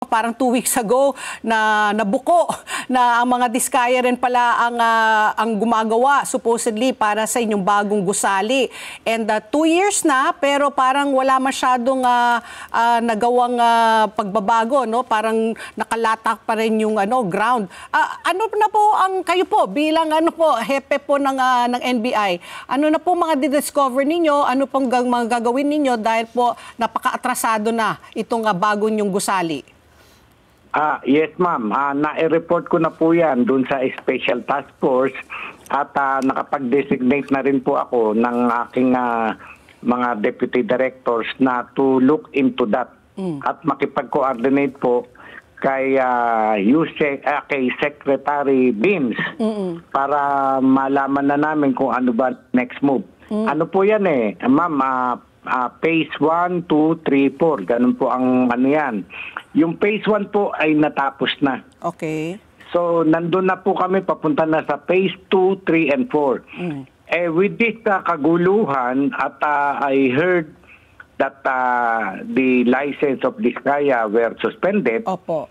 parang 2 weeks ago na nabuko na ang mga diskaya rin pala ang gumagawa supposedly para sa inyong bagong gusali. And 2 years na pero parang wala masyadong nagawang pagbabago, no? Parang nakalatak pa rin yung ground. Ano na po ang kayo po bilang hepe po ng NBI? Ano na po mga didiscover ninyo? Ano pong mga gagawin ninyo dahil po napaka-atrasado na itong bago nyong gusali? Yes, ma'am. Na-report ko na po yan dun sa Special Task Force at nakapag-designate na rin po ako ng aking mga deputy directors na to look into that at makipag-coordinate po kay kay Secretary Beans para malaman na namin kung ano ba next move. Ano po yan ma'am, phase 1, 2, 3, 4. Ganun po ang yan. Yung phase 1 po ay natapos na. Okay. So, nandun na po kami, papunta na sa phase 2, 3, and 4. With this kaguluhan, at I heard that the license of Diskaya were suspended. Opo.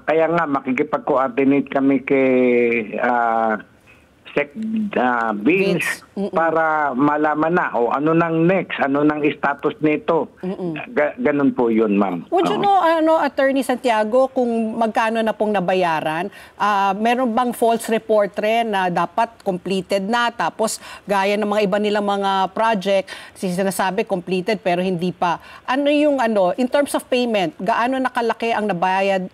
Kaya nga, makikipag-coordinate kami kay Sec Beans para malaman na ano nang next, ano nang status nito. Ganun po yun, ma'am. Would you know, Attorney Santiago, kung magkano na pong nabayaran? Meron bang false report rin na dapat completed na, tapos gaya ng mga iba nilang mga project, sinasabi completed pero hindi pa. Ano yung in terms of payment, gaano nakalaki ang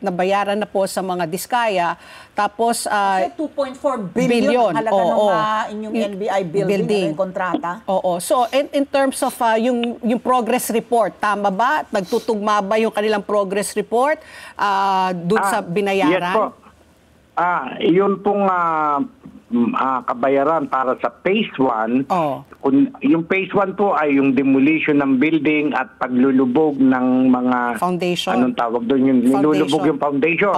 nabayaran na po sa mga Diskaya? Tapos 2.4 billion halaga ng inyong NBI building kontrata. Oo. So in terms of yung progress report, tama ba? Nagtutugma ba yung kanilang progress report doon sa binayaran? Yes po. Yun pong kabayaran para sa phase 1. Yung phase 1 po ay yung demolition ng building at paglulubog ng mga foundation. Anong tawag doon? Yung nilulubog yung foundation.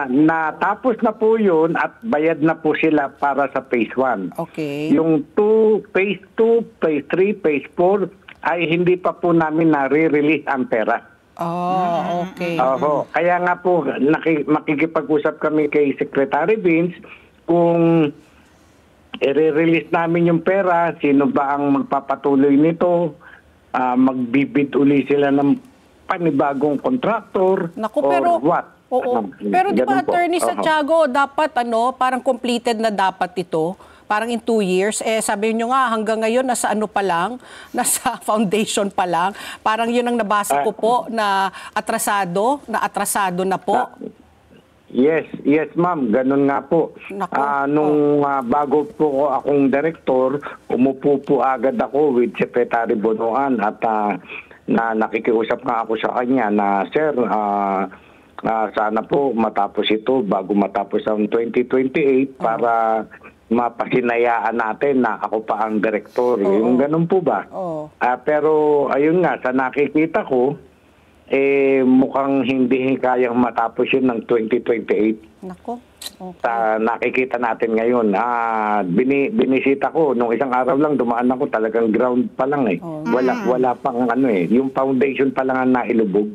Natapos na po yun at bayad na po sila para sa phase 1. Okay. Yung phase 2, phase 3, phase 4 ay hindi pa po namin na-release ang pera. Okay. Kaya nga po, makikipag-usap kami kay Secretary Beans kung i-release namin yung pera, sino ba ang magpapatuloy nito, magbibid uli sila ng panibagong contractor, or what? Pero di ba, Attorney Santiago, dapat parang completed na dapat ito? Parang in 2 years, sabi nyo nga hanggang ngayon nasa pa lang, nasa foundation pa lang. Parang yun ang nabasa ko po na atrasado na po. Yes, ma'am. Ganun nga po. Nung bago po akong director, umupo po agad ako with Secretary Bonoan at nakikiusap nga ako sa kanya na, Sir, sana po matapos ito bago matapos ang 2028 para mapasinayaan natin na ako pa ang director. Yung ganun po ba? Pero ayun nga, sa nakikita ko, mukhang hindi kayang matapos yun ng 2028. Nako. Okay. Nakikita natin ngayon. Binisita ko, nung isang araw lang dumaan ako, talagang ground pa lang Wala pang yung foundation pa lang ang nailubog.